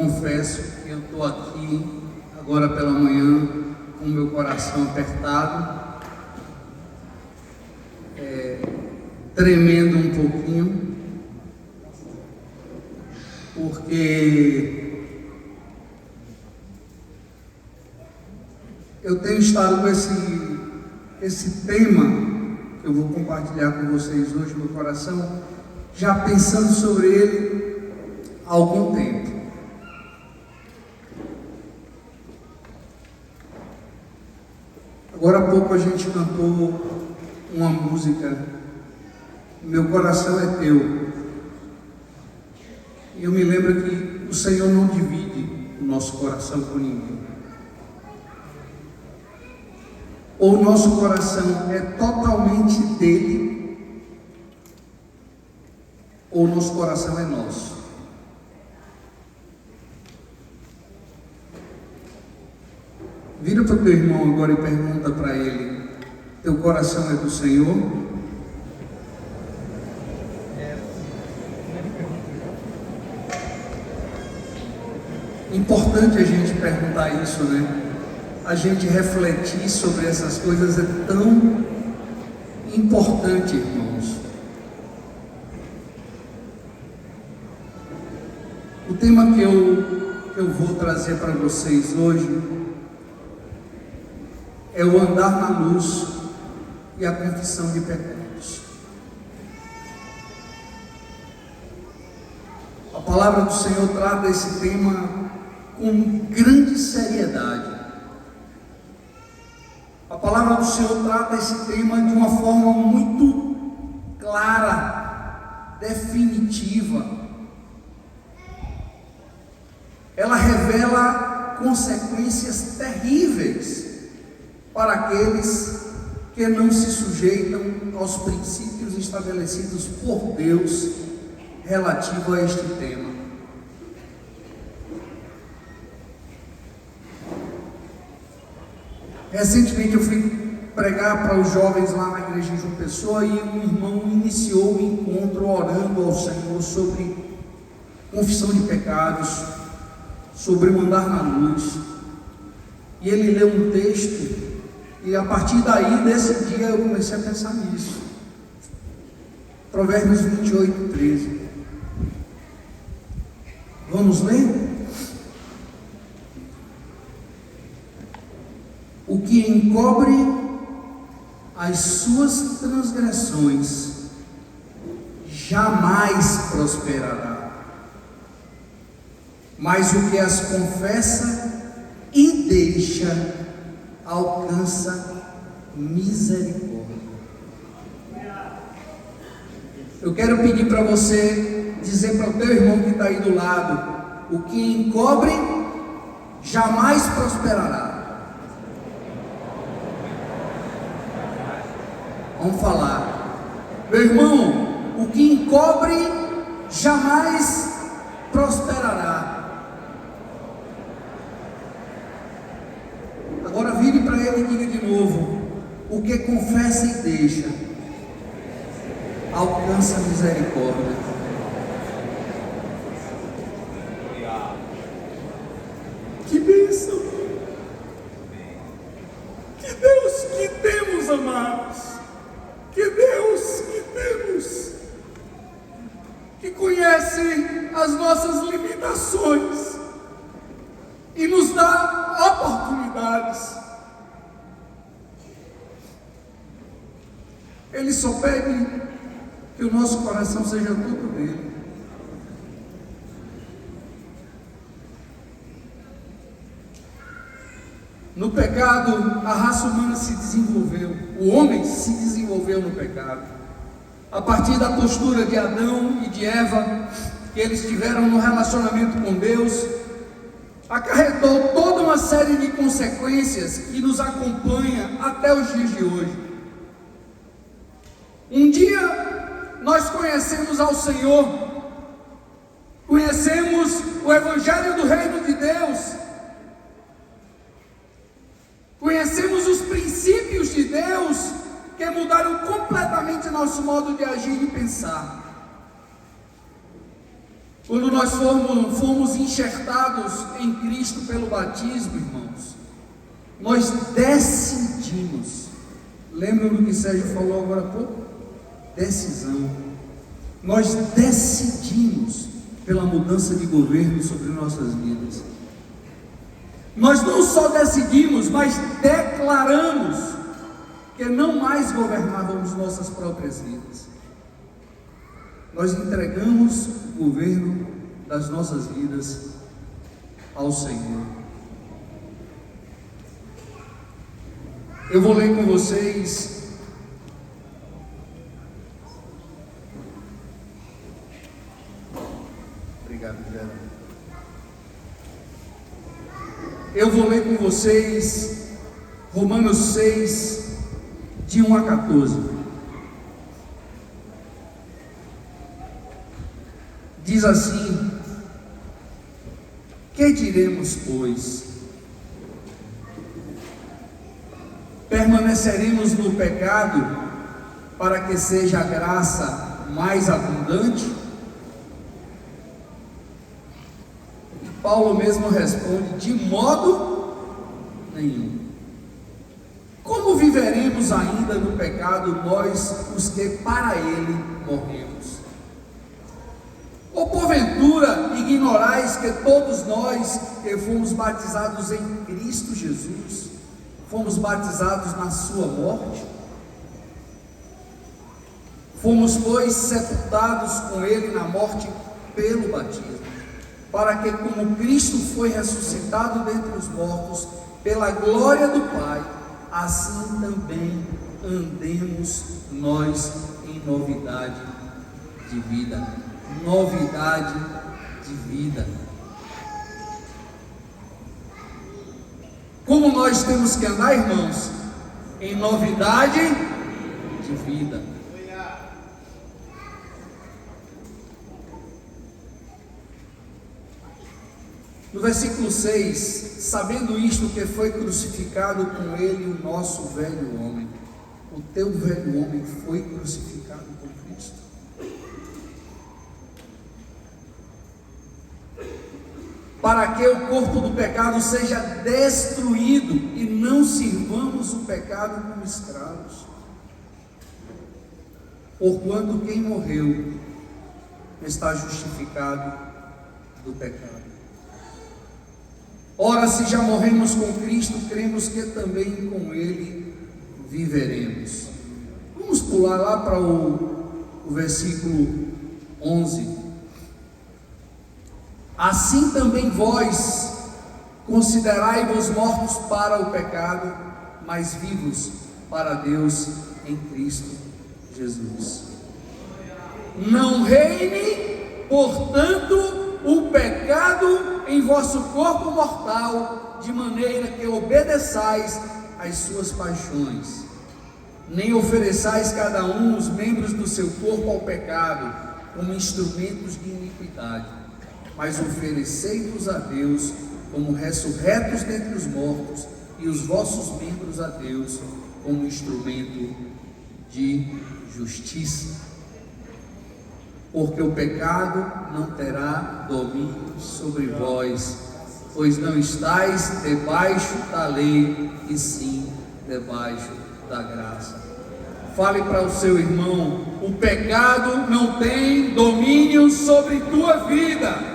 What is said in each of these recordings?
confesso que eu estou aqui agora pela manhã com o meu coração apertado, tremendo um pouquinho, porque eu tenho estado com esse tema que eu vou compartilhar com vocês hoje no coração, já pensando sobre ele há algum tempo. Agora há pouco a gente cantou uma música, Meu Coração é Teu. E eu me lembro que o Senhor não divide o nosso coração com ninguém. Ou o nosso coração é totalmente dele, ou o nosso coração é nosso. Vira para o teu irmão agora e pergunta para ele: teu coração é do Senhor? Importante a gente perguntar isso, né? A gente refletir sobre essas coisas é tão importante, irmãos. O tema que eu vou trazer para vocês hoje é o andar na luz e a confissão de pecados. A palavra do Senhor trata esse tema com grande seriedade. A palavra do Senhor trata esse tema de uma forma muito clara, definitiva. Ela revela consequências terríveis para aqueles que não se sujeitam aos princípios estabelecidos por Deus relativo a este tema. Recentemente eu fui pregar para os jovens lá na igreja de João Pessoa e um irmão iniciou o encontro orando ao Senhor sobre confissão de pecados, sobre o andar na luz. E ele leu um texto e a partir daí, desse dia, eu comecei a pensar nisso. Provérbios 28, 13. Vamos ler? O que encobre as suas transgressões jamais prosperará, mas o que as confessa e deixa alcança misericórdia. Eu quero pedir para você dizer para o teu irmão que está aí do lado: o que encobre jamais prosperará. Vamos falar: meu irmão, o que encobre jamais prosperará. Agora vire para ele e diga de novo: o que confessa e deixa alcança misericórdia. Que bênção! Que Deus que temos, amados! Que Deus que temos, que conhece as nossas limitações e nos dá oportunidades. Ele só pede que o nosso coração seja tudo dele. No pecado, a raça humana se desenvolveu, o homem se desenvolveu no pecado. A partir da postura de Adão e de Eva, que eles tiveram no relacionamento com Deus, acarretou toda uma série de consequências que nos acompanha até os dias de hoje. Um dia, nós conhecemos ao Senhor, conhecemos o Evangelho do Reino de Deus, conhecemos os princípios de Deus que mudaram completamente nosso modo de agir e pensar. Quando nós fomos enxertados em Cristo pelo batismo, irmãos, nós decidimos, lembram do que Sérgio falou agora há pouco? Decisão. Nós decidimos pela mudança de governo sobre nossas vidas. Nós não só decidimos, mas declaramos que não mais governávamos nossas próprias vidas. Nós entregamos o governo das nossas vidas ao Senhor. Eu vou ler com vocês obrigado, Geraldo. Eu vou ler com vocês Romanos 6, de 1 a 14. Diz assim: que diremos, pois? Permaneceremos no pecado para que seja a graça mais abundante? E Paulo mesmo responde: de modo nenhum. Como viveremos ainda no pecado nós, os que para ele morremos? Ou porventura ignorais que todos nós que fomos batizados em Cristo Jesus, fomos batizados na sua morte? Fomos, pois, sepultados com ele na morte pelo batismo, para que, como Cristo foi ressuscitado dentre os mortos, pela glória do Pai, assim também andemos nós em novidade de vida. Novidade de vida. Como nós temos que andar, irmãos? Em novidade de vida. No versículo 6, sabendo isto, que foi crucificado com ele o nosso velho homem. O teu velho homem foi crucificado com Cristo. Para que o corpo do pecado seja destruído e não sirvamos o pecado como escravos. Porquanto quem morreu está justificado do pecado. Ora, se já morremos com Cristo, cremos que também com Ele viveremos. Vamos pular lá para o versículo 11. Assim também vós considerai-vos mortos para o pecado, mas vivos para Deus em Cristo Jesus. Não reine, portanto, o pecado em vosso corpo mortal, de maneira que obedeçais às suas paixões. Nem ofereçais cada um os membros do seu corpo ao pecado, como instrumentos de iniquidade, mas oferecei-vos a Deus como ressurretos dentre os mortos, e os vossos membros a Deus como instrumento de justiça. Porque o pecado não terá domínio sobre vós, pois não estáis debaixo da lei, e sim debaixo da graça. Fale para o seu irmão: o pecado não tem domínio sobre tua vida.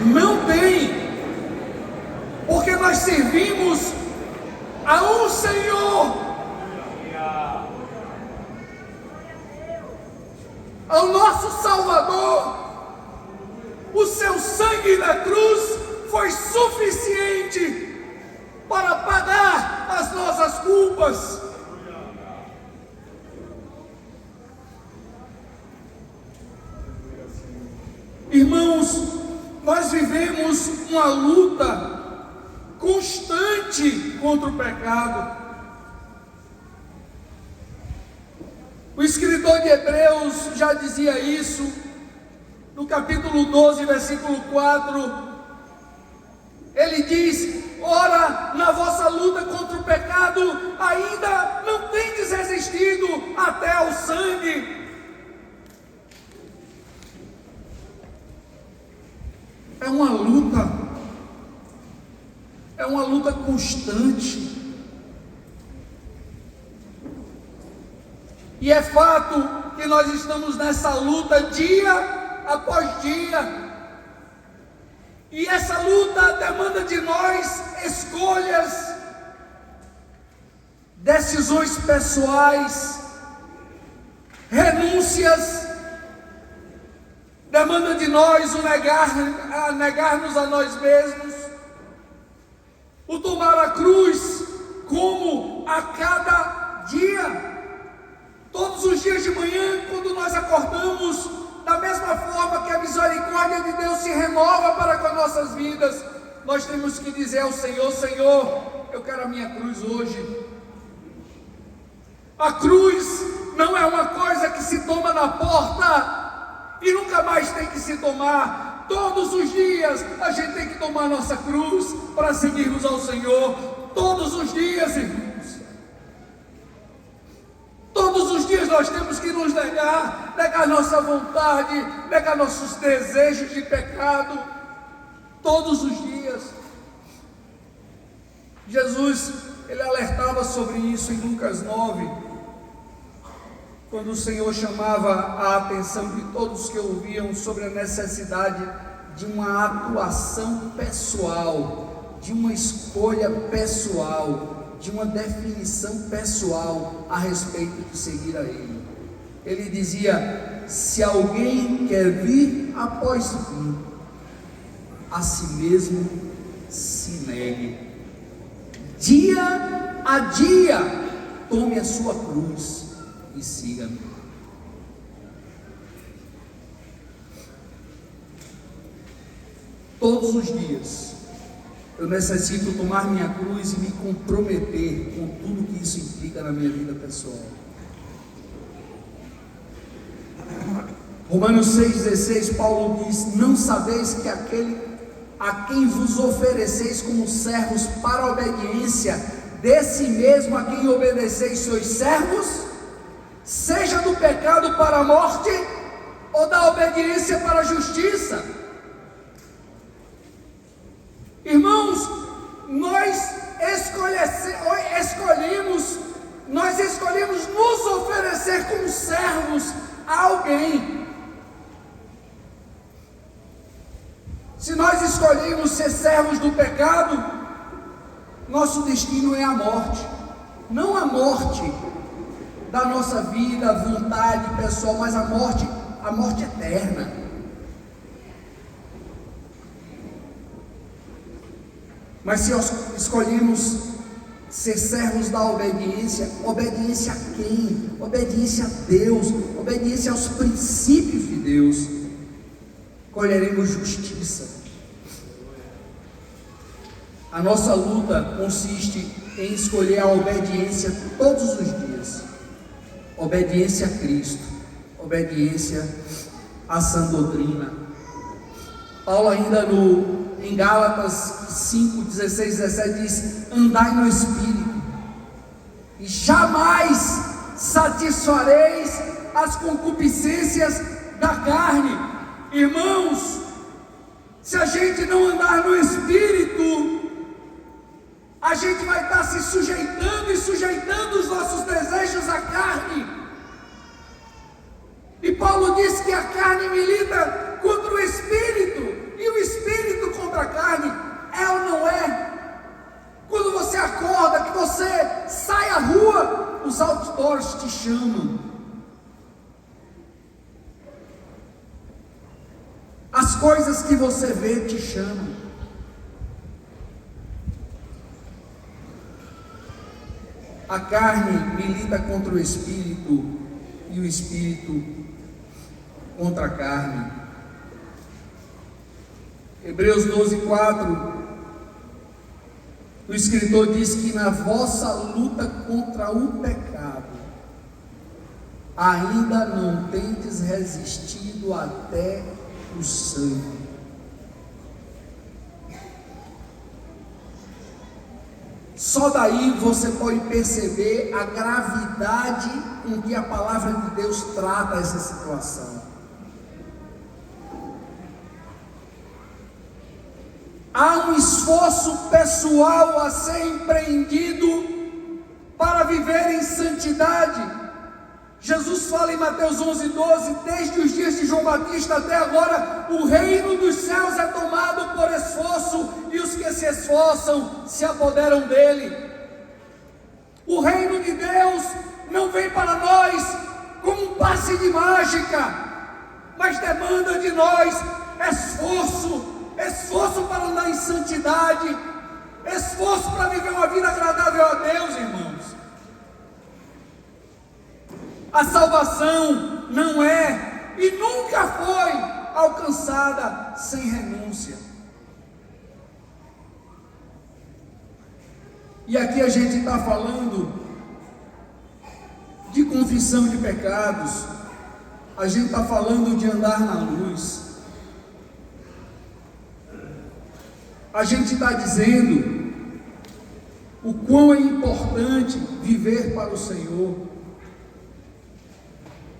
Não tem, porque nós servimos a um Senhor, ao nosso Salvador. O seu sangue na cruz foi suficiente para pagar as nossas culpas. Irmãos, nós vivemos uma luta constante contra o pecado. O escritor de Hebreus já dizia isso no capítulo 12, versículo 4. Ele diz: ora, na vossa luta contra o pecado, ainda não tendes resistido até ao sangue. É uma luta constante. E é fato que nós estamos nessa luta dia após dia. E essa luta demanda de nós escolhas, decisões pessoais, renúncias. Demanda de nós o negar-nos a nós mesmos, o tomar a cruz como a cada dia. Todos os dias de manhã, quando nós acordamos, da mesma forma que a misericórdia de Deus se renova para com as nossas vidas, nós temos que dizer ao Senhor: Senhor, eu quero a minha cruz hoje. A cruz não é uma coisa que se toma na porta e nunca mais tem que se tomar. Todos os dias a gente tem que tomar nossa cruz para seguirmos ao Senhor. Todos os dias, irmãos. Todos os dias nós temos que nos negar nossa vontade, negar nossos desejos de pecado. Todos os dias. Jesus, ele alertava sobre isso em Lucas 9, quando o Senhor chamava a atenção de todos que ouviam sobre a necessidade de uma atuação pessoal, de uma escolha pessoal, de uma definição pessoal a respeito de seguir a Ele. Ele dizia: se alguém quer vir após mim, a si mesmo se negue, dia a dia tome a sua cruz e siga-me. Todos os dias eu necessito tomar minha cruz e me comprometer com tudo que isso implica na minha vida pessoal. Romanos 6,16, Paulo diz: não sabeis que aquele a quem vos ofereceis como servos para a obediência, desse mesmo a quem obedeceis sois servos, seja do pecado para a morte, ou da obediência para a justiça. Irmãos, nós escolhemos nos oferecer como servos a alguém. Se nós escolhemos ser servos do pecado, nosso destino é a morte. Não a morte da nossa vida, vontade pessoal, mas a morte eterna. Mas se nós escolhemos ser servos da obediência, obediência a quem? Obediência a Deus, obediência aos princípios de Deus, colheremos justiça. A nossa luta consiste em escolher a obediência todos os dias, obediência a Cristo, obediência à sã doutrina. Paulo ainda em Gálatas 5, 16, 17 diz: andai no Espírito, e jamais satisfareis as concupiscências da carne. Irmãos, se a gente não andar no Espírito, a gente vai estar se sujeitando os nossos desejos à carne. E Paulo diz que a carne milita contra o Espírito, e o Espírito contra a carne. É ou não é? Quando você acorda, que você sai à rua, os outdoors te chamam. As coisas que você vê te chamam. A carne milita contra o Espírito e o Espírito contra a carne. Hebreus 12:4, o escritor diz que na vossa luta contra o pecado, ainda não tendes resistido até o sangue. Só daí você pode perceber a gravidade com que a palavra de Deus trata essa situação. Há um esforço pessoal a ser empreendido para viver em santidade. Jesus fala em Mateus 11:12, desde os dias de João Batista até agora, o reino dos céus é tomado por esforço, e os que se esforçam se apoderam dele. O reino de Deus não vem para nós como um passe de mágica, mas demanda de nós esforço para andar em santidade, esforço para viver uma vida agradável a Deus, irmãos. A salvação não é e nunca foi alcançada sem renúncia. E aqui a gente está falando de confissão de pecados, a gente está falando de andar na luz, a gente está dizendo o quão é importante viver para o Senhor.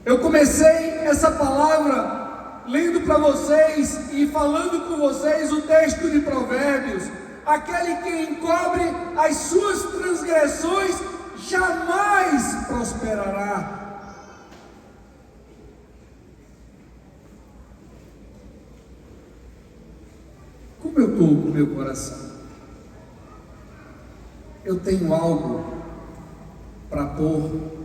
Eu comecei essa palavra lendo para vocês e falando com vocês o texto de Provérbios: aquele que encobre as suas transgressões jamais prosperará. Como eu estou com o meu coração? Eu tenho algo para pôr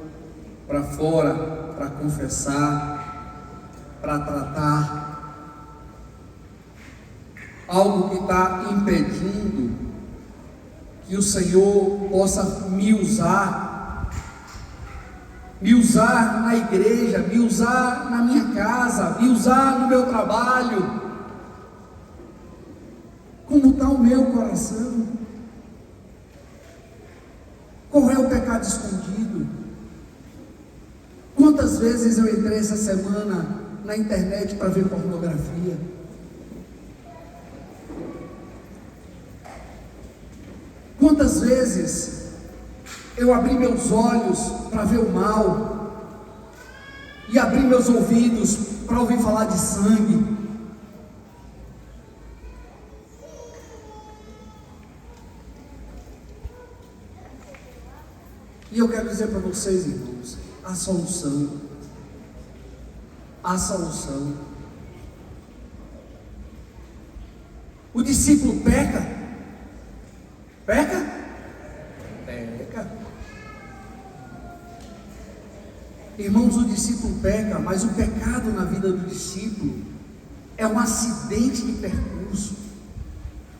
para fora, para confessar, para tratar, algo que está impedindo que o Senhor possa me usar na igreja, me usar na minha casa, me usar no meu trabalho. Como está o meu coração? Qual é o pecado escondido? Quantas vezes eu entrei essa semana na internet para ver pornografia? Quantas vezes eu abri meus olhos para ver o mal e abri meus ouvidos para ouvir falar de sangue? E eu quero dizer para vocês, irmãos, a solução. O discípulo peca. Irmãos, o discípulo peca, mas o pecado na vida do discípulo é um acidente de percurso.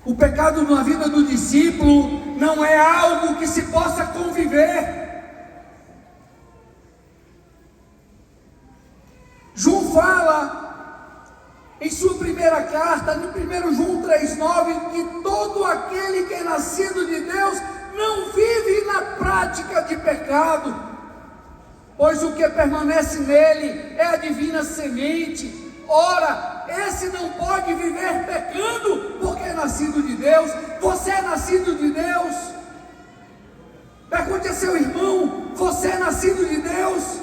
O pecado na vida do discípulo não é algo que se possa conviver. João fala em sua primeira carta, no 1 João 3,9, que todo aquele que é nascido de Deus não vive na prática de pecado, pois o que permanece nele é a divina semente. Ora, esse não pode viver pecando, porque é nascido de Deus. Você é nascido de Deus? Pergunte a seu irmão: você é nascido de Deus?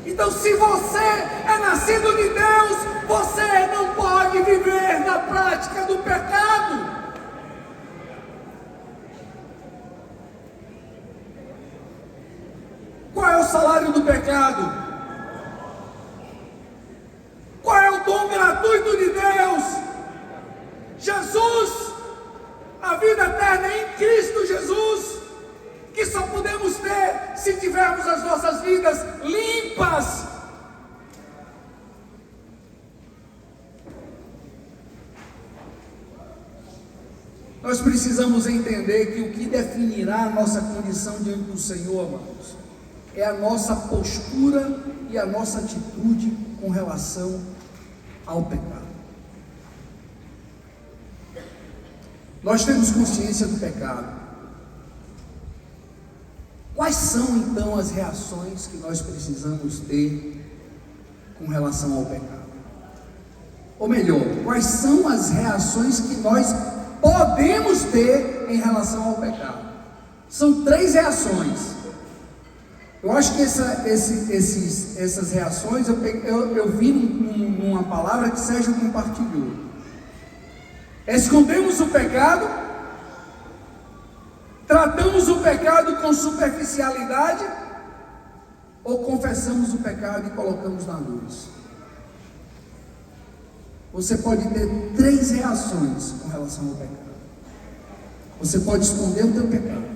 Então, se você é nascido de Deus, você não pode viver na prática do pecado. Qual é o salário do pecado? Qual é o dom gratuito de Deus? Jesus, a vida eterna em Cristo Jesus, que só podemos ter se tivermos as nossas vidas limpas. Nós precisamos entender que o que definirá a nossa condição diante do Senhor, amados, é a nossa postura e a nossa atitude com relação ao pecado. Nós temos consciência do pecado. Quais são então as reações que nós precisamos ter com relação ao pecado? Ou melhor, quais são as reações que nós podemos ter em relação ao pecado. São 3 reações. Eu acho que essas reações eu vi numa palavra que Sérgio compartilhou. Escondemos o pecado, tratamos o pecado com superficialidade, ou confessamos o pecado e colocamos na luz. Você pode ter 3 reações com relação ao pecado. Você pode esconder o teu pecado.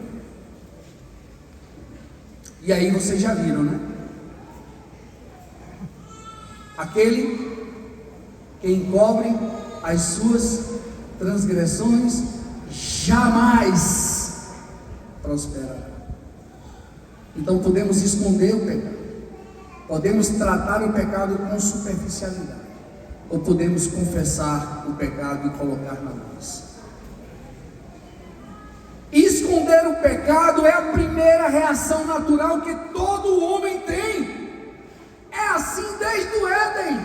E aí vocês já viram, né? Aquele que encobre as suas transgressões jamais prosperará. Então podemos esconder o pecado, podemos tratar o pecado com superficialidade, ou podemos confessar o pecado e colocar na luz. Esconder o pecado é a primeira reação natural que todo homem tem. É assim desde o Éden.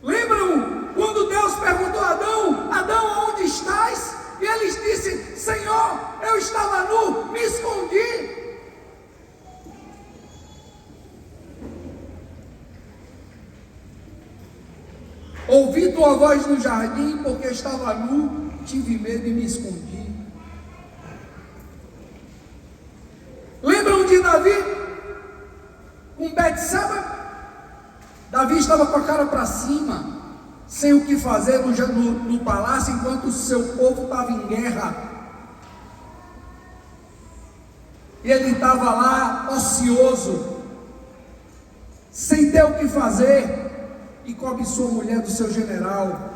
Lembram quando Deus perguntou a Adão: Adão, onde estás? E ele disse: Senhor, eu estava nu, me escondi. Ouvi tua voz no jardim, porque estava nu, tive medo e me escondi. Lembram de Davi com Betseba? Davi estava com a cara para cima, sem o que fazer no palácio, enquanto o seu povo estava em guerra. E ele estava lá, ocioso, sem ter o que fazer, e cobiçou a mulher do seu general.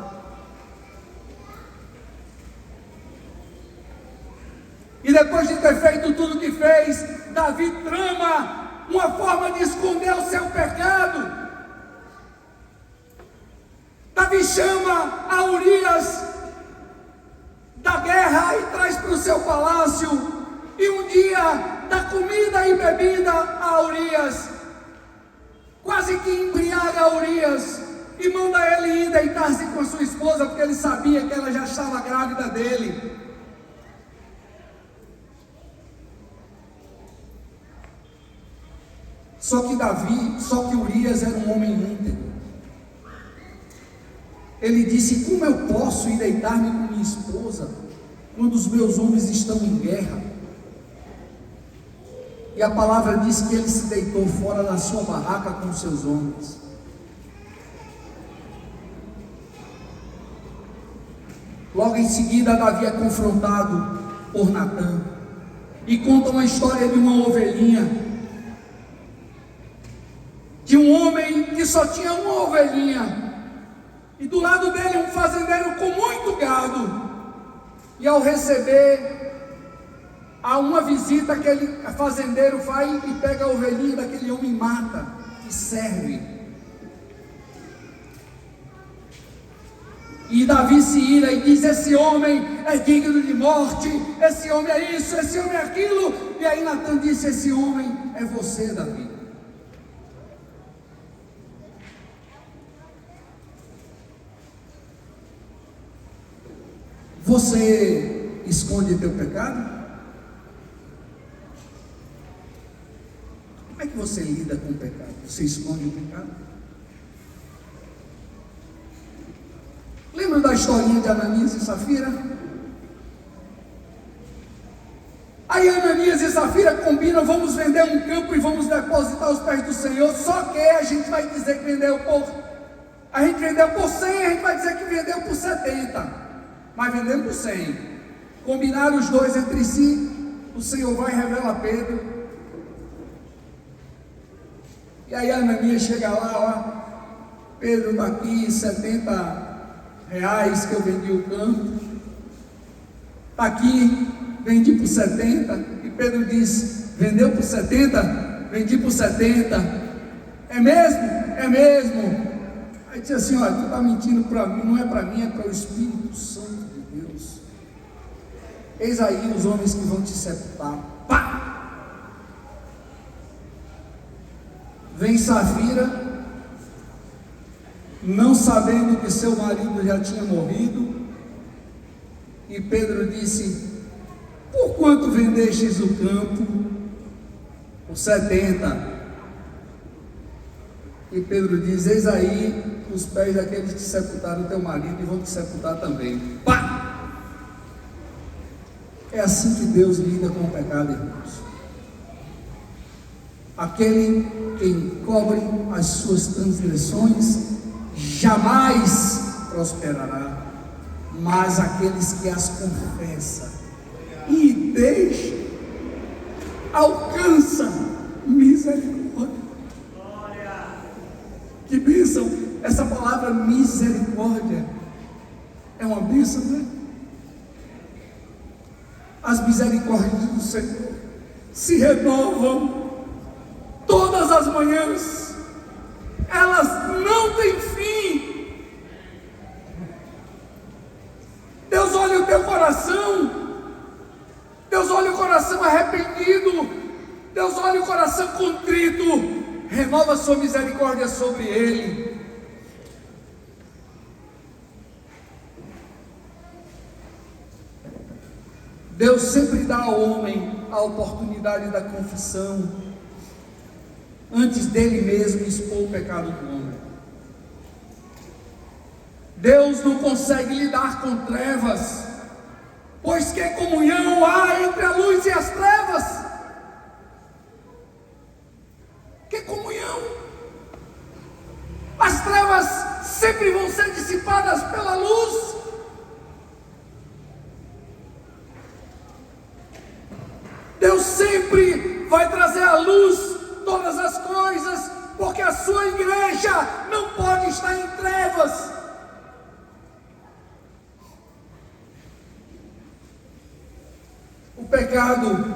E depois de ter feito tudo o que fez, Davi trama uma forma de esconder o seu pecado. Davi chama a Urias da guerra e traz para o seu palácio, e um dia dá comida e bebida a Urias, quase que embriaga Urias, e manda ele ir deitar-se com a sua esposa, porque ele sabia que ela já estava grávida dele. Só que Urias era um homem íntegro. Ele disse: como eu posso ir deitar-me com minha esposa quando os meus homens estão em guerra? E a palavra diz que ele se deitou fora da sua barraca com seus homens. Logo em seguida, Davi é confrontado por Natã e conta uma história de uma ovelhinha, de um homem que só tinha uma ovelhinha, e do lado dele um fazendeiro com muito gado. E ao receber a uma visita, aquele fazendeiro vai e pega a ovelhinha daquele homem e mata e serve. E Davi se ira e diz: esse homem é digno de morte, esse homem é isso, esse homem é aquilo. E aí Natã disse: esse homem é você, Davi. Você esconde teu pecado? Como é que você lida com o pecado? Você esconde o pecado? Lembra da historinha de Ananias e Safira? Aí Ananias e Safira combinam: vamos vender um campo e vamos depositar os pés do Senhor. Só que a gente vai dizer que vendeu por 100, a gente vai dizer que vendeu por 70. Mas vendendo por 100. Combinaram os dois entre si. O Senhor vai e revela a Pedro. E aí Ananias chega lá: ó, Pedro, está aqui R$70 que eu vendi o campo. Está aqui, vendi por 70. E Pedro diz: vendeu por 70? Vendi por 70. É mesmo? É mesmo. Aí disse assim: olha, tu está mentindo para mim, não é para mim, é para o Espírito Santo de Deus. Eis aí os homens que vão te sepultar. Pá! Vem Safira, não sabendo que seu marido já tinha morrido, E Pedro disse: por quanto vendestes o campo? Por 70. E Pedro diz: eis aí os pés daqueles que sepultaram o teu marido e vão te sepultar também. Pá! É assim que Deus lida com o pecado, irmãos. Aquele que encobre as suas transgressões jamais prosperará, mas aqueles que as confessam e deixam alcançam misericórdia. Que bênção! Essa palavra misericórdia é uma bênção, né? As misericórdias do Senhor se renovam todas as manhãs, elas não têm fim. Deus olha o teu coração, Deus olha o coração arrependido, Deus olha o coração contrito, renova sua misericórdia sobre ele. Deus sempre dá ao homem a oportunidade da confissão, antes dele mesmo expor o pecado do homem. Deus não consegue lidar com trevas, pois que comunhão há entre a luz e as trevas? Que comunhão? As trevas sempre vão ser dissipadas pela luz. Deus sempre vai trazer à luz todas as coisas, porque a sua igreja não pode estar em trevas. O pecado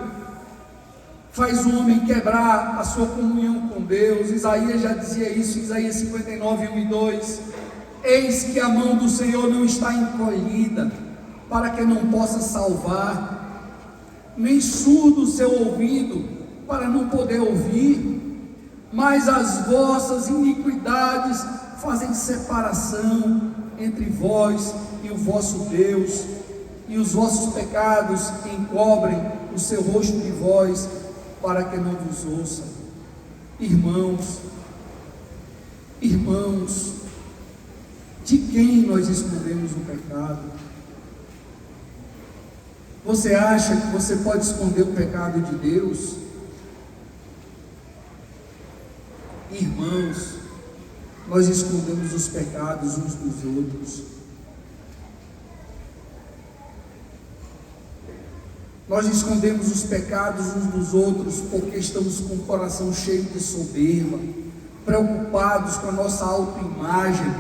faz o homem quebrar a sua comunhão com Deus. Isaías já dizia isso, Isaías 59, 1 e 2. Eis que a mão do Senhor não está encolhida, para que não possa salvar, nem surdo o seu ouvido, para não poder ouvir, mas as vossas iniquidades fazem separação entre vós e o vosso Deus, e os vossos pecados encobrem o seu rosto de vós, para que não vos ouça. Irmãos, de quem nós escondemos o pecado? Você acha que você pode esconder o pecado de Deus? Irmãos, nós escondemos os pecados uns dos outros. Nós escondemos os pecados uns dos outros porque estamos com o coração cheio de soberba, preocupados com a nossa autoimagem,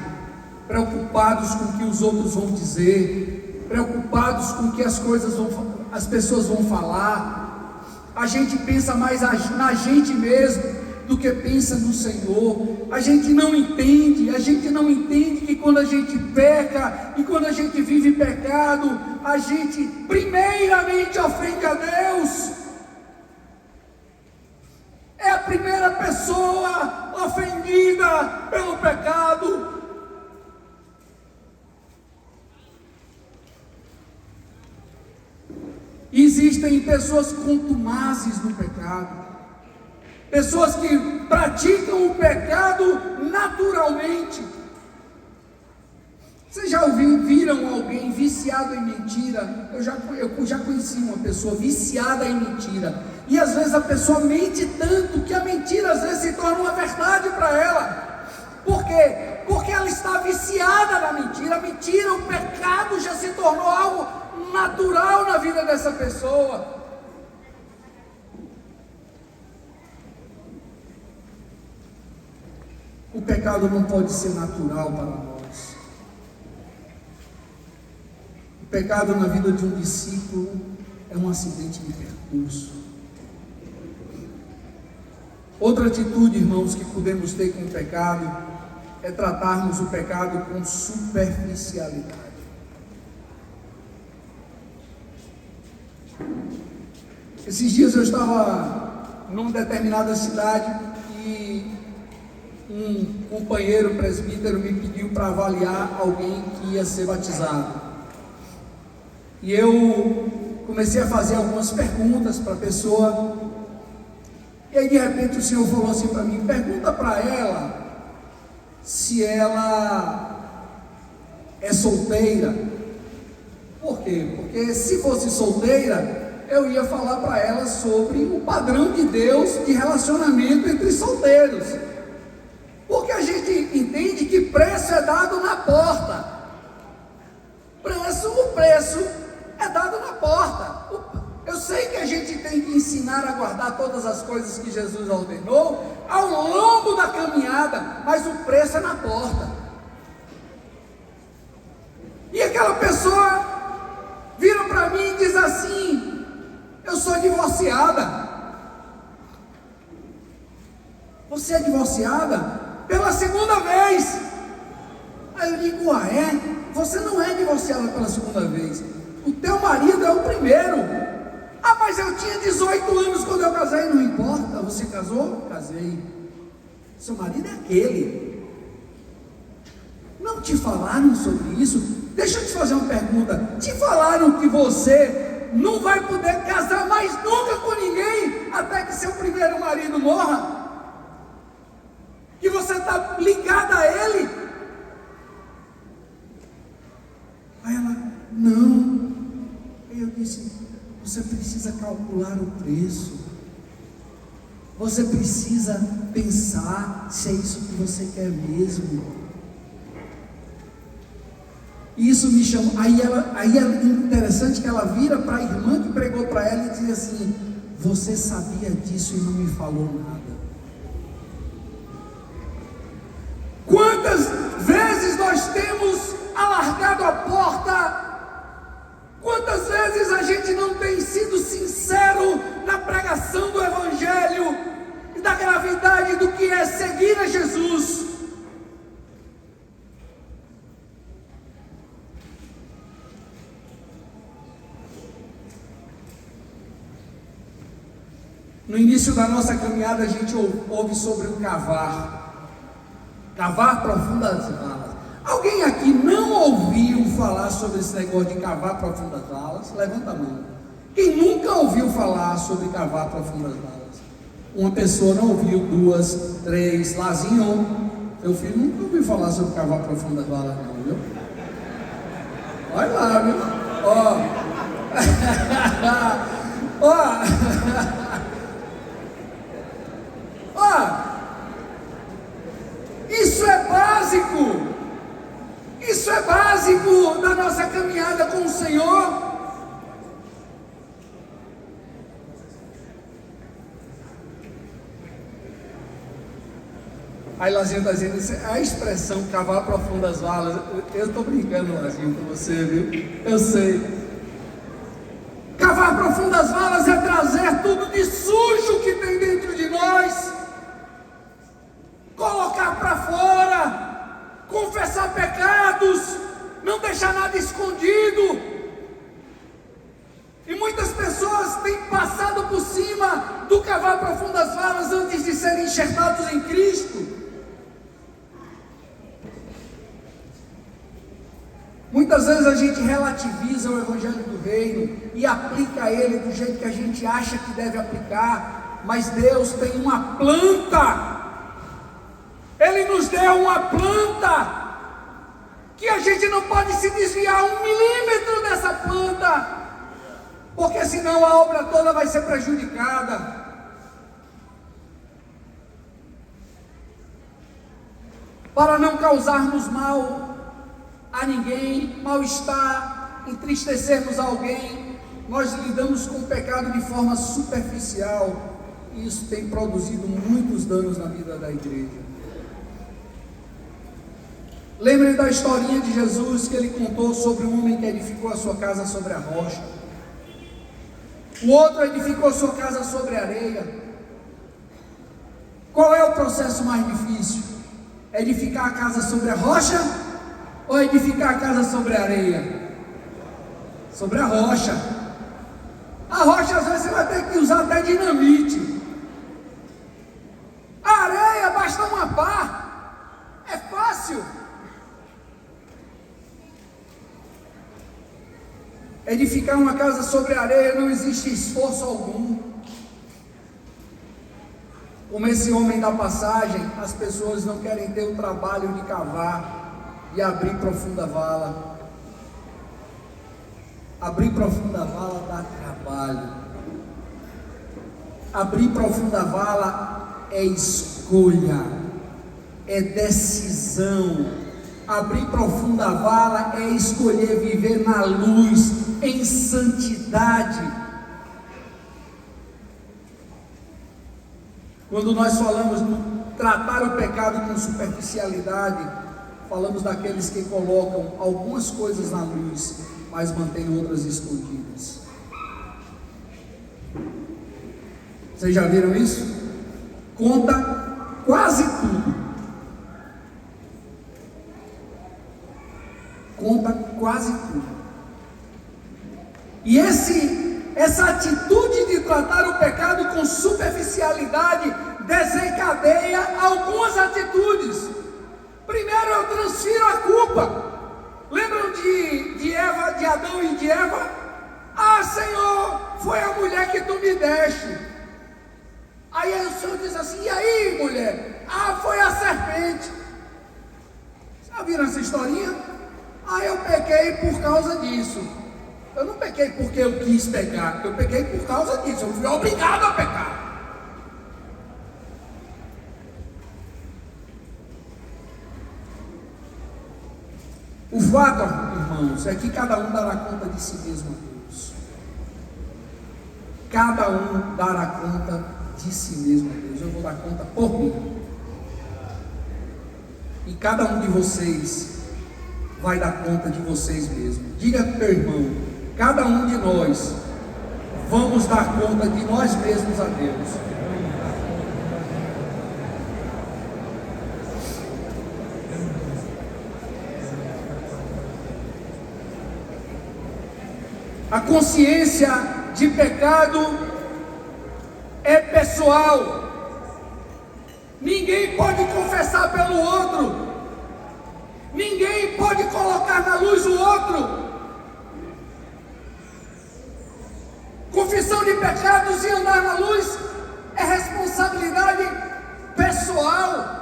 preocupados com o que os outros vão dizer, preocupados com o que as pessoas vão falar. A gente pensa mais na gente mesmo do que pensa no Senhor. A gente não entende que quando a gente peca e quando a gente vive pecado, a gente primeiramente ofende a Deus. É a primeira pessoa ofendida pelo pecado. Existem pessoas contumazes no pecado, pessoas que praticam o pecado naturalmente. Vocês já viram alguém viciado em mentira? Eu já conheci uma pessoa viciada em mentira, e às vezes a pessoa mente tanto que a mentira às vezes se torna uma verdade para ela. Por quê? Porque ela está viciada na mentira. A mentira, o pecado já se tornou algo natural na vida dessa pessoa. O pecado não pode ser natural para nós. O pecado na vida de um discípulo é um acidente de percurso. Outra atitude, irmãos, que podemos ter com o pecado é tratarmos o pecado com superficialidade. Esses dias eu estava numa determinada cidade e um companheiro presbítero me pediu para avaliar alguém que ia ser batizado. E eu comecei a fazer algumas perguntas para a pessoa, e aí de repente o Senhor falou assim para mim: pergunta para ela se ela é solteira. Por quê? Porque se fosse solteira, eu ia falar para ela sobre o padrão de Deus de relacionamento entre solteiros. Porque a gente entende que preço é dado na porta. O preço é dado na porta. Eu sei que a gente tem que ensinar a guardar todas as coisas que Jesus ordenou ao longo da caminhada, mas o preço é na porta. E aquela pessoa vira para mim e diz assim: eu sou divorciada. Você é divorciada? Pela segunda vez. Aí eu digo: ah, é? Você não é divorciada pela segunda vez. O teu marido é o primeiro. Ah, mas eu tinha 18 anos quando eu casei. Não importa, você casou? Casei. Seu marido é aquele. Não te falaram sobre isso? Deixa eu te fazer uma pergunta. Te falaram que você não vai poder casar mais nunca com ninguém até que seu primeiro marido morra? Que você está ligada a ele? Aí ela: não. Aí eu disse: você precisa calcular o preço. Você precisa pensar se é isso que você quer mesmo. E isso me chamou. Aí é interessante que ela vira para a irmã que pregou para ela e diz assim: você sabia disso e não me falou nada. Quantas vezes nós temos alargado a porta? Quantas vezes a gente não tem sido sincero na pregação do Evangelho e da gravidade do que é seguir a Jesus? No início da nossa caminhada a gente ouve sobre o cavar profundas valas. Alguém aqui não ouviu falar sobre esse negócio de cavar profundas valas? Levanta a mão. Quem nunca ouviu falar sobre cavar profundas valas? Uma pessoa não ouviu, duas, três. Lazinho, teu filho nunca ouviu falar sobre cavar profundas valas não, viu? Olha lá, viu? Isso é básico. Isso é básico da nossa caminhada com o Senhor. Aí Lazinho está dizendo: isso é a expressão cavar profundas valas. Eu estou brincando, Lazinho, com você, viu? Eu sei. Cavar profundas valas é trazer tudo de sujo que tem dentro de nós, colocar para fora, confessar pecados, não deixar nada escondido. E muitas pessoas têm passado por cima do cavar profundas valas antes de serem enxertados em Cristo. Muitas vezes a gente relativiza o Evangelho do Reino e aplica ele do jeito que a gente acha que deve aplicar, mas Deus tem uma planta. Ele nos deu uma planta que a gente não pode se desviar 1 milímetro dessa planta, porque senão a obra toda vai ser prejudicada. Para não causarmos mal a ninguém, mal-estar, entristecermos alguém, nós lidamos com o pecado de forma superficial, e isso tem produzido muitos danos na vida da igreja. Lembrem da historinha de Jesus, que ele contou sobre um homem que edificou a sua casa sobre a rocha. O outro edificou sua casa sobre a areia. Qual é o processo mais difícil? Edificar a casa sobre a rocha ou edificar a casa sobre a areia? Sobre a rocha. A rocha às vezes você vai ter que usar até dinamite. A areia basta uma pá. É fácil. Edificar uma casa sobre a areia não existe esforço algum. Como esse homem da passagem, as pessoas não querem ter o trabalho de cavar e abrir profunda vala. Abrir profunda vala dá trabalho. Abrir profunda vala é escolha, é decisão. Abrir profunda vala é escolher viver na luz, em santidade. Quando nós falamos de tratar o pecado com superficialidade, falamos daqueles que colocam algumas coisas na luz, mas mantêm outras escondidas. Vocês já viram isso? Conta quase tudo. Conta quase tudo. E essa atitude de tratar o pecado com superficialidade desencadeia algumas atitudes. Primeiro, eu transfiro a culpa. Lembram de Eva, de Adão e de Eva? Ah, Senhor, foi a mulher que tu me deste. Aí o Senhor diz assim: e aí, mulher? Ah, foi a serpente. Já viram essa historinha? Ah, eu pequei por causa disso. Eu não pequei porque eu quis pecar, eu pequei por causa disso, eu fui obrigado a pecar. O fato, irmãos, é que cada um dará conta de si mesmo a Deus. Cada um dará conta de si mesmo a Deus. Eu vou dar conta por mim. E cada um de vocês vai dar conta de vocês mesmos. Diga para o teu irmão: cada um de nós vamos dar conta de nós mesmos a Deus. A consciência de pecado é pessoal. Ninguém pode confessar pelo outro. Ninguém pode colocar na luz o outro. Confissão de pecados e andar na luz é responsabilidade pessoal.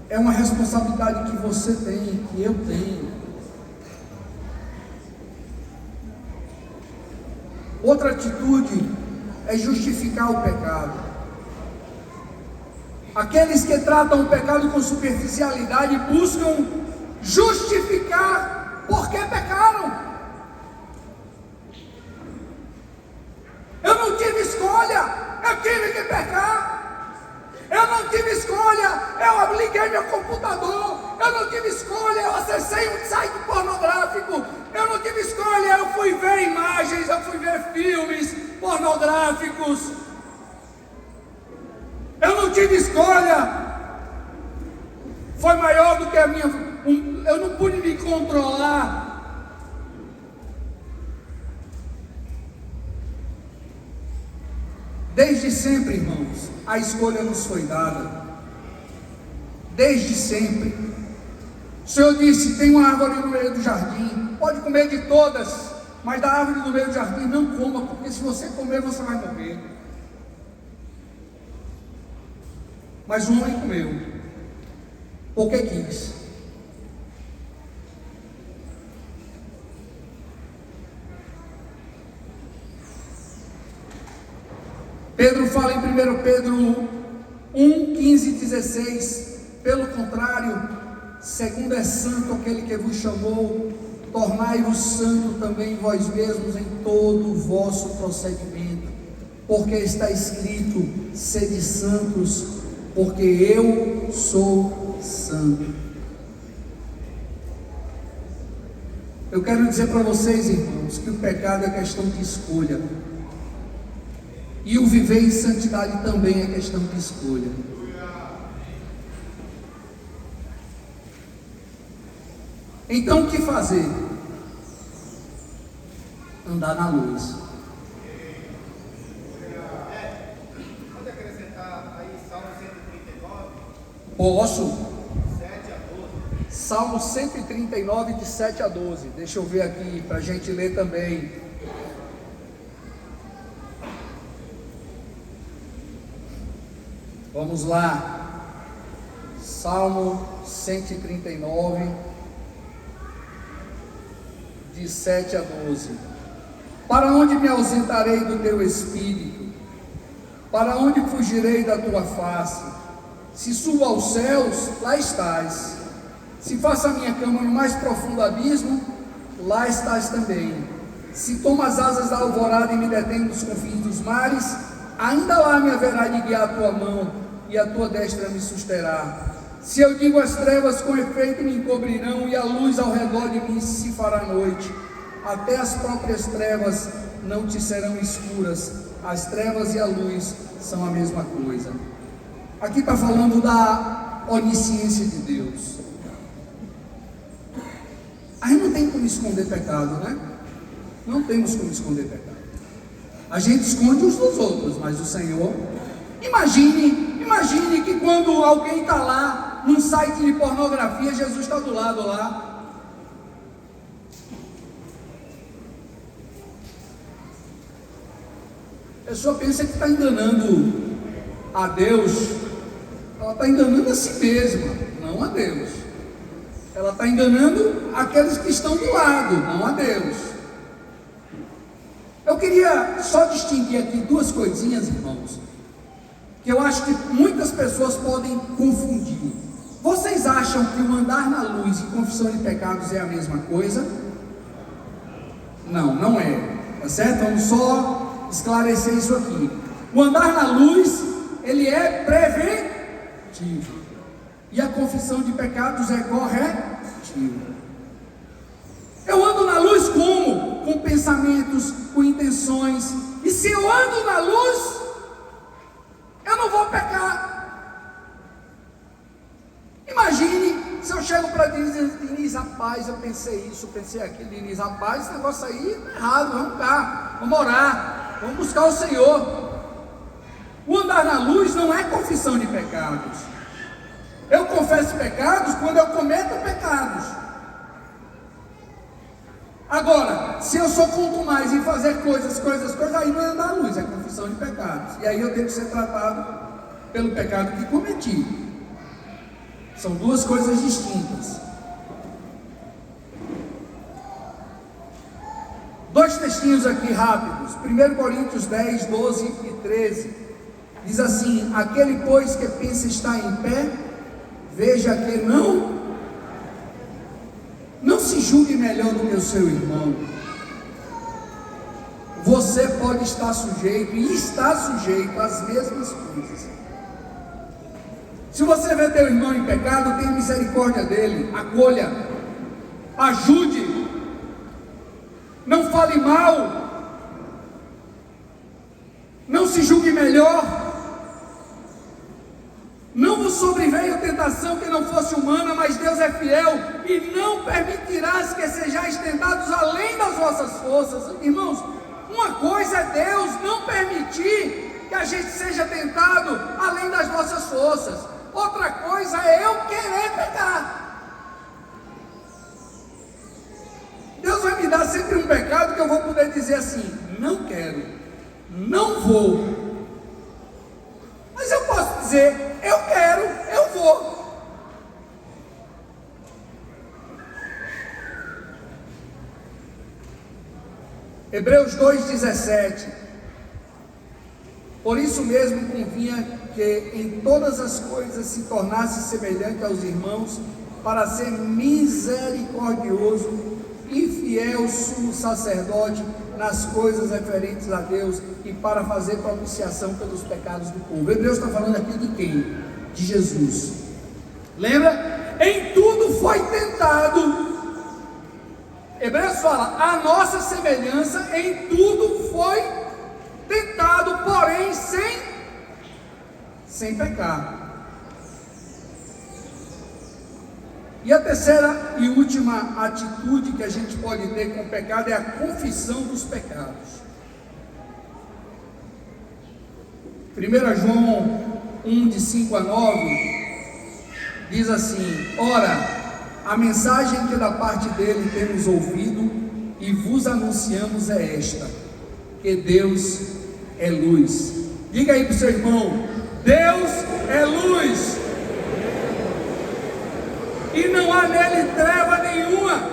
É uma responsabilidade que você tem, que eu tenho. Outra atitude é justificar o pecado. Aqueles que tratam o pecado com superficialidade buscam justificar por que pecaram. Eu não tive escolha, eu tive que pecar. Eu não tive escolha, eu liguei meu computador. Eu não tive escolha, eu acessei um site pornográfico. Eu não tive escolha, eu fui ver imagens, eu fui ver filmes pornográficos. Eu não tive escolha. Foi maior do que a minha. Eu não pude me controlar. Desde sempre, irmãos, a escolha nos foi dada. Desde sempre. O Senhor disse: tem uma árvore no meio do jardim, pode comer de todas, mas da árvore no meio do jardim não coma, porque se você comer, você vai morrer. Mas o homem comeu, porque quis. Pedro fala em 1 Pedro 1, 15 e 16: pelo contrário, segundo é santo aquele que vos chamou, tornai-vos santo também vós mesmos em todo o vosso procedimento, porque está escrito: sede santos, porque eu sou santo. Eu quero dizer para vocês, irmãos, que o pecado é questão de escolha. E o viver em santidade também é questão de escolha. Então o que fazer? Andar na luz. Pode acrescentar aí Salmo 139? Posso? Serve Salmo 139, de 7 a 12. Deixa eu ver aqui para a gente ler também. Vamos lá. Salmo 139, de 7 a 12. Para onde me ausentarei do teu espírito? Para onde fugirei da tua face? Se subo aos céus, lá estás. Se faço a minha cama no mais profundo abismo, lá estás também. Se tomo as asas da alvorada e me detendo nos confins dos mares, ainda lá me haverá de guiar a tua mão, e a tua destra me susterá. Se eu digo as trevas, com efeito me encobrirão, e a luz ao redor de mim se fará noite. Até as próprias trevas não te serão escuras. As trevas e a luz são a mesma coisa. Aqui está falando da onisciência de Deus. Aí não tem como esconder pecado, né? Não temos como esconder pecado. A gente esconde uns dos outros, mas o Senhor... Imagine que quando alguém está lá, num site de pornografia, Jesus está do lado lá. A pessoa pensa que está enganando a Deus. Ela está enganando a si mesma, não a Deus. Ela está enganando aqueles que estão do lado, não a Deus. Eu queria só distinguir aqui duas coisinhas, irmãos, que eu acho que muitas pessoas podem confundir. Vocês acham que o andar na luz e confissão de pecados é a mesma coisa? Não, não é. Tá certo? Vamos só esclarecer isso aqui. O andar na luz, ele é preventivo. E a confissão de pecados é corretiva. Eu ando na luz como? Com pensamentos, com intenções. E se eu ando na luz, eu não vou pecar. Imagine se eu chego para Diniz, rapaz, eu pensei isso, pensei aquilo. Diniz, rapaz, esse negócio aí é errado, vamos cá, vamos orar, vamos buscar o Senhor. O andar na luz não é confissão de pecados. Eu confesso pecados quando eu cometo pecados. Agora, se eu sou contumaz em fazer coisas, aí não é andar na luz, é confissão de pecados. E aí eu tenho que ser tratado pelo pecado que cometi. São duas coisas distintas. Dois textinhos aqui rápidos. 1 Coríntios 10, 12 e 13. Diz assim: aquele pois que pensa estar em pé, veja que não se julgue melhor do que o seu irmão. Você pode estar sujeito e está sujeito às mesmas coisas. Se você vê teu irmão em pecado, tenha misericórdia dele, acolha, ajude, não fale mal, não se julgue melhor. Não vos sobreveio tentação que não fosse humana, mas Deus é fiel e não permitirás que sejais tentados além das vossas forças. Irmãos, uma coisa é Deus não permitir que a gente seja tentado além das nossas forças. Outra coisa é eu querer pecar. Deus vai me dar sempre um pecado que eu vou poder dizer assim: não quero, não vou. Mas eu posso dizer: eu quero, eu vou. Hebreus 2,17. Por isso mesmo convinha que em todas as coisas se tornasse semelhante aos irmãos, para ser misericordioso e fiel sumo sacerdote nas coisas referentes a Deus e para fazer propiciação pelos pecados do povo. Hebreus está falando aqui de quem? De Jesus. Lembra? Em tudo foi tentado. Hebreus fala: a nossa semelhança em tudo foi tentado, porém sem pecar. E a terceira e última atitude que a gente pode ter com o pecado é a confissão dos pecados. 1 João 1, de 5 a 9, diz assim: ora, A mensagem que da parte dele temos ouvido e vos anunciamos é esta: que Deus é luz. Diga aí para o seu irmão: Deus é luz, e não há nele treva nenhuma.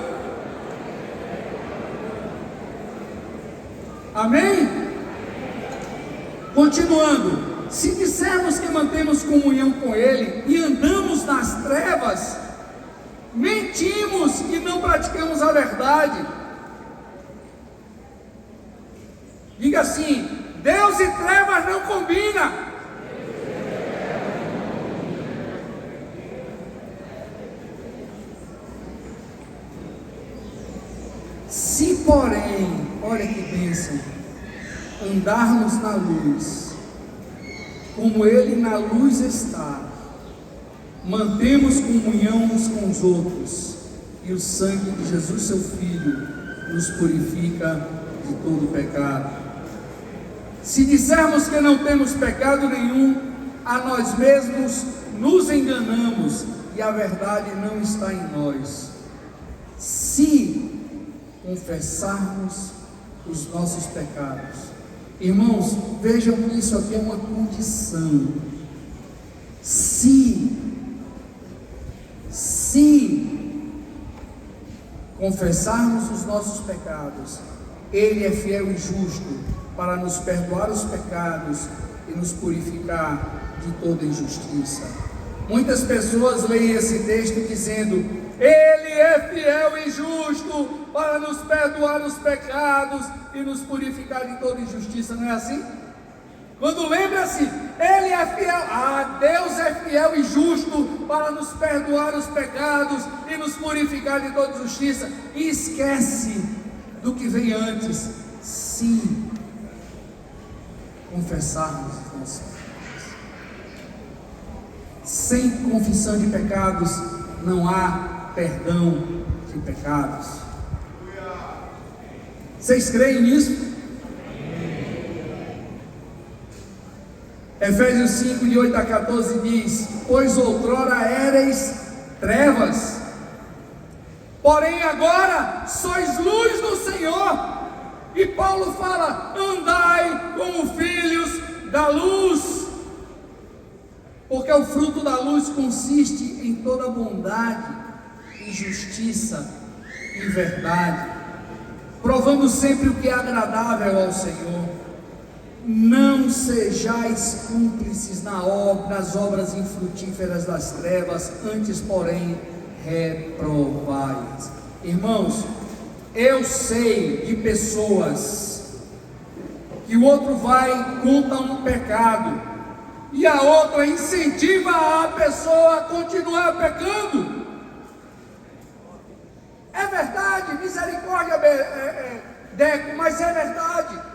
Amém? Continuando: se dissermos que mantemos comunhão com ele e andamos nas trevas, mentimos e não praticamos a verdade. Diga assim: Deus e trevas não combinam. Se porém, olha que bênção, andarmos na luz, como ele na luz está, mantemos comunhão uns com os outros, e o sangue de Jesus, seu Filho, nos purifica de todo pecado. Se dissermos que não temos pecado nenhum, a nós mesmos nos enganamos, e a verdade não está em nós. Se confessarmos os nossos pecados, irmãos, vejam que isso aqui é uma condição. Se confessarmos os nossos pecados, Ele é fiel e justo para nos perdoar os pecados e nos purificar de toda injustiça. Muitas pessoas leem esse texto dizendo: Ele é fiel e justo para nos perdoar os pecados e nos purificar de toda injustiça. Não é assim? Quando lembra-se, Ele é fiel, Deus é fiel e justo para nos perdoar os pecados e nos purificar de toda injustiça, e esquece do que vem antes: se confessarmos os nossos pecados. Sem confissão de pecados não há perdão de pecados. Vocês creem nisso? Efésios 5, de 8 a 14 diz: pois outrora éreis trevas, porém agora sois luz do Senhor. E Paulo fala: andai como filhos da luz, porque o fruto da luz consiste em toda bondade e justiça e verdade, provando sempre o que é agradável ao Senhor. Não sejais cúmplices nas obras infrutíferas das trevas, antes porém reprovai-as. Irmãos, eu sei de pessoas que o outro vai conta um pecado e a outra incentiva a pessoa a continuar pecando. É verdade, misericórdia, Deco, mas é verdade.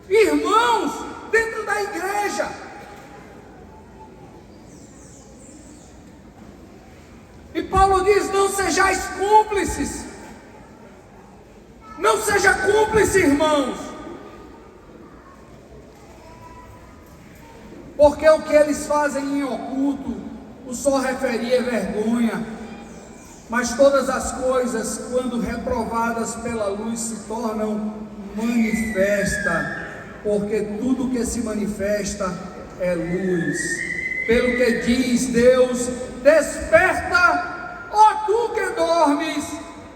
Irmãos, dentro da igreja, e Paulo diz: não sejais cúmplices. Não seja cúmplice, irmãos, porque o que eles fazem em oculto, o só referir é vergonha, mas todas as coisas, quando reprovadas pela luz, se tornam manifestas, porque tudo que se manifesta é luz. Pelo que diz Deus: desperta, ó tu que dormes,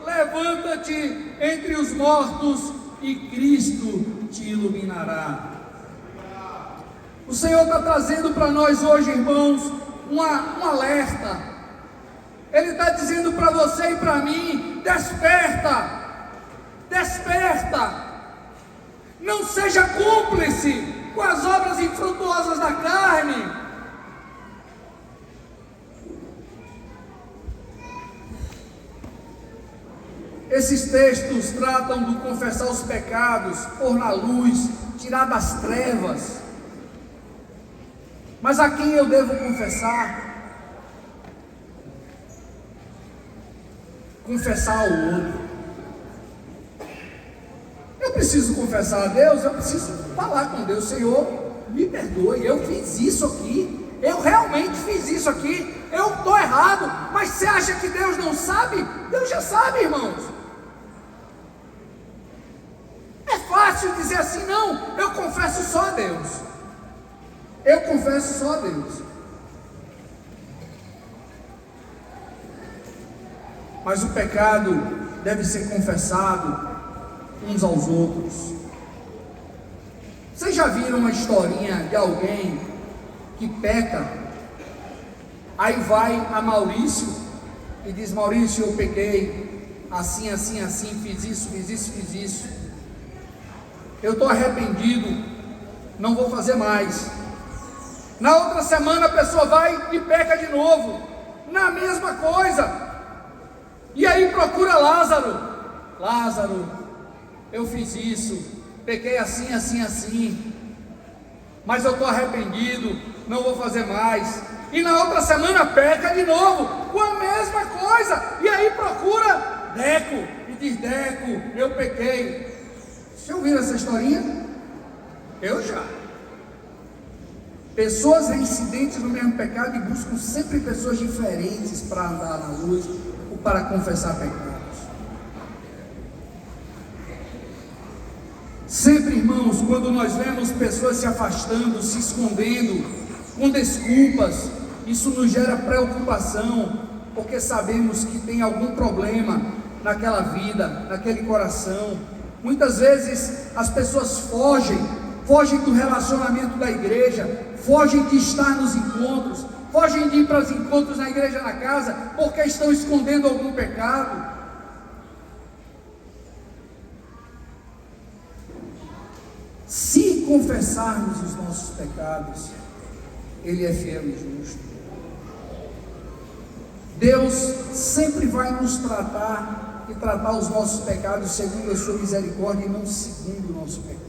levanta-te entre os mortos e Cristo te iluminará. O Senhor está trazendo para nós hoje, irmãos, um alerta. Ele está dizendo para você e para mim: desperta, desperta. Não seja cúmplice com as obras infrutuosas da carne. Esses textos tratam do confessar os pecados, pôr na luz, tirar das trevas. Mas a quem eu devo confessar? Confessar ao outro. Eu preciso confessar a Deus, eu preciso falar com Deus: Senhor, me perdoe, eu fiz isso aqui, eu realmente fiz isso aqui, eu estou errado. Mas você acha que Deus não sabe? Deus já sabe, irmãos. É fácil dizer assim: não, eu confesso só a Deus. Eu confesso só a Deus. Mas o pecado deve ser confessado uns aos outros. Vocês já viram uma historinha de alguém que peca, aí vai a Maurício e diz: Maurício, eu pequei, assim, assim, assim, fiz isso, eu estou arrependido, não vou fazer mais. Na outra semana a pessoa vai e peca de novo, na mesma coisa, e aí procura Lázaro: Lázaro, eu fiz isso, pequei assim, assim, assim, mas eu estou arrependido, não vou fazer mais. E na outra semana peca de novo, com a mesma coisa, e aí procura Deco, e diz: Deco, eu pequei. Vocês ouviram essa historinha? Eu já. Pessoas reincidentes no mesmo pecado e buscam sempre pessoas diferentes para andar na luz ou para confessar pecados. Sempre, irmãos, quando nós vemos pessoas se afastando, se escondendo, com desculpas, isso nos gera preocupação, porque sabemos que tem algum problema naquela vida, naquele coração. Muitas vezes as pessoas fogem do relacionamento da igreja, fogem de estar nos encontros, fogem de ir para os encontros na igreja, na casa, porque estão escondendo algum pecado. Se confessarmos os nossos pecados, Ele é fiel e justo. Deus sempre vai nos tratar e tratar os nossos pecados segundo a sua misericórdia e não segundo o nosso pecado.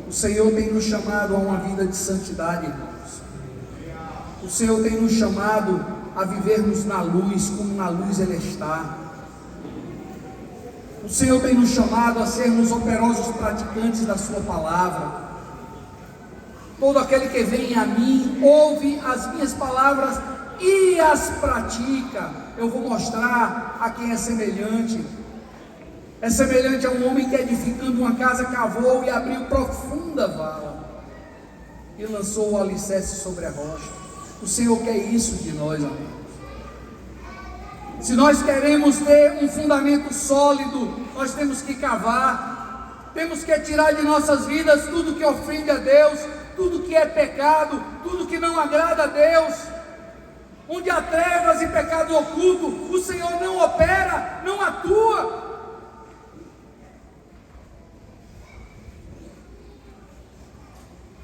O Senhor tem nos chamado a uma vida de santidade, irmãos. O Senhor tem nos chamado a vivermos na luz, como na luz Ele está. O Senhor tem nos chamado a sermos operosos praticantes da sua palavra. Todo aquele que vem a mim, ouve as minhas palavras e as pratica, eu vou mostrar a quem é semelhante. É semelhante a um homem que, edificando uma casa, cavou e abriu profunda vala e lançou o alicerce sobre a rocha. O Senhor quer isso de nós, amigos. Se nós queremos ter um fundamento sólido, nós temos que cavar, temos que tirar de nossas vidas tudo que ofende a Deus, tudo que é pecado, tudo que não agrada a Deus. Onde há trevas e pecado oculto, o Senhor não opera, não atua.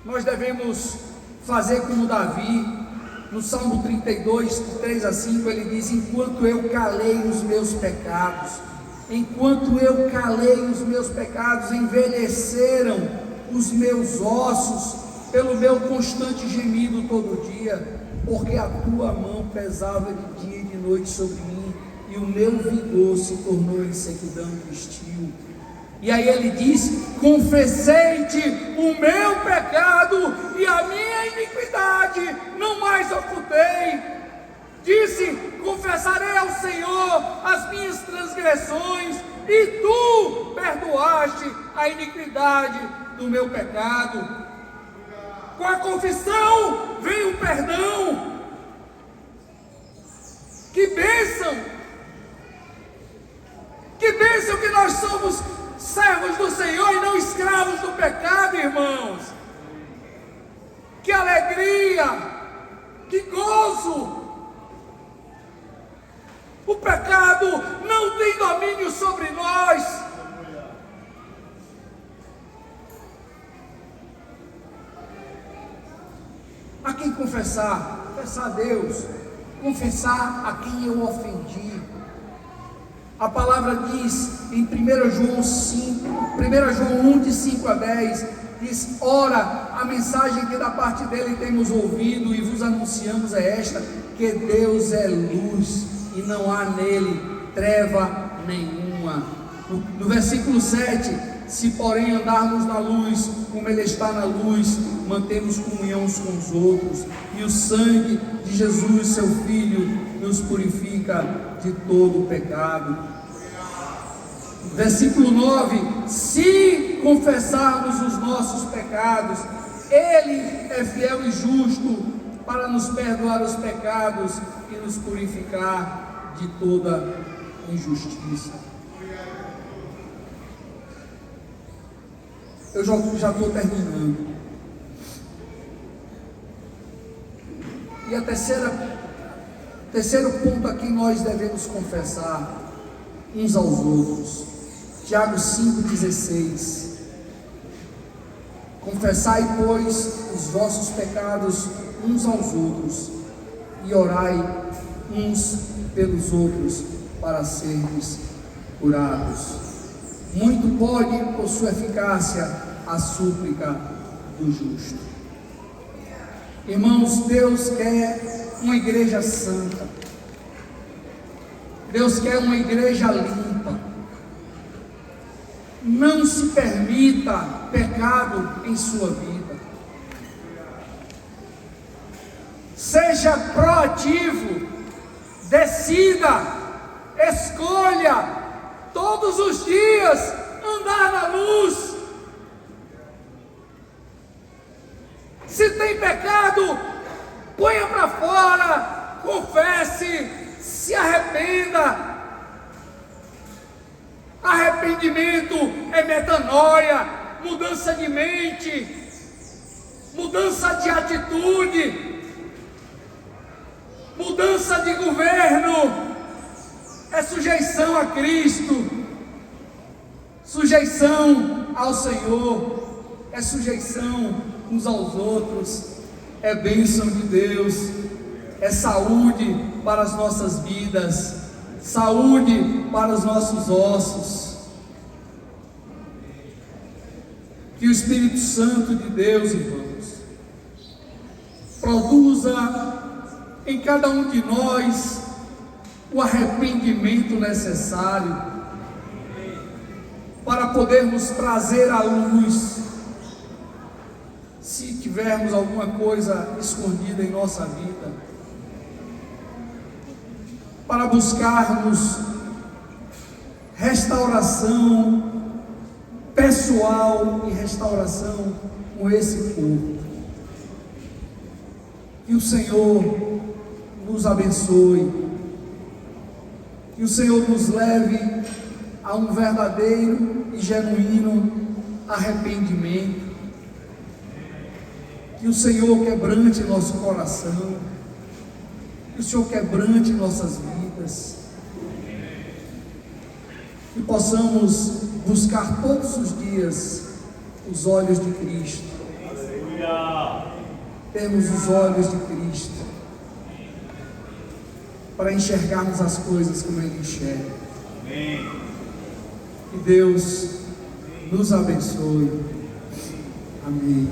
Nós devemos fazer como Davi. No Salmo 32, 3 a 5, ele diz: enquanto eu calei os meus pecados, envelheceram os meus ossos, pelo meu constante gemido todo dia, porque a tua mão pesava de dia e de noite sobre mim, e o meu vigor se tornou em sequidão e estio. E aí ele diz: confessei-te o meu pecado e a minha iniquidade não mais ocultei. Disse: confessarei ao Senhor as minhas transgressões, e tu perdoaste a iniquidade do meu pecado. Com a confissão vem o perdão. Que bênção! Que bênção que nós somos servos do Senhor e não escravos do pecado, irmãos. Que alegria, que gozo. O pecado não tem domínio sobre nós. A quem confessar? Confessar a Deus, confessar a quem eu ofendi. A palavra diz em 1 João 1, de 5 a 10, diz: ora, a mensagem que da parte dele temos ouvido e vos anunciamos é esta, que Deus é luz e não há nele treva nenhuma. No versículo 7, se porém andarmos na luz, como Ele está na luz, mantemos comunhão uns com os outros, e o sangue de Jesus, seu Filho, nos purifica de todo o pecado. Versículo 9, se confessarmos os nossos pecados, Ele é fiel e justo para nos perdoar os pecados e nos purificar de toda injustiça. Eu já estou terminando. E a terceiro ponto aqui, nós devemos confessar uns aos outros. Tiago 5,16. Confessai, pois, os vossos pecados uns aos outros, e orai uns pelos outros, para sermos curados. Muito pode, por sua eficácia, a súplica do justo. Irmãos, Deus quer uma igreja santa. Deus quer uma igreja limpa. Não se permita pecado em sua vida. Seja proativo, decida, escolha todos os dias andar na luz. Se tem pecado, ponha para fora, confesse, se arrependa. Arrependimento é metanoia, mudança de mente, mudança de atitude, mudança de governo, é sujeição a Cristo, sujeição ao Senhor, é sujeição uns aos outros, é bênção de Deus, é saúde para as nossas vidas, saúde para os nossos ossos. Que o Espírito Santo de Deus, irmãos, produza em cada um de nós o arrependimento necessário para podermos trazer à luz, se tivermos alguma coisa escondida em nossa vida, para buscarmos restauração pessoal e restauração com esse corpo. Que o Senhor nos abençoe, que o Senhor nos leve a um verdadeiro e genuíno arrependimento, que o Senhor quebrante nosso coração, que o Senhor quebrante nossas vidas, que possamos buscar todos os dias os olhos de Cristo. Temos os olhos de Cristo para enxergarmos as coisas como Ele enxerga. Que Deus nos abençoe. Amém.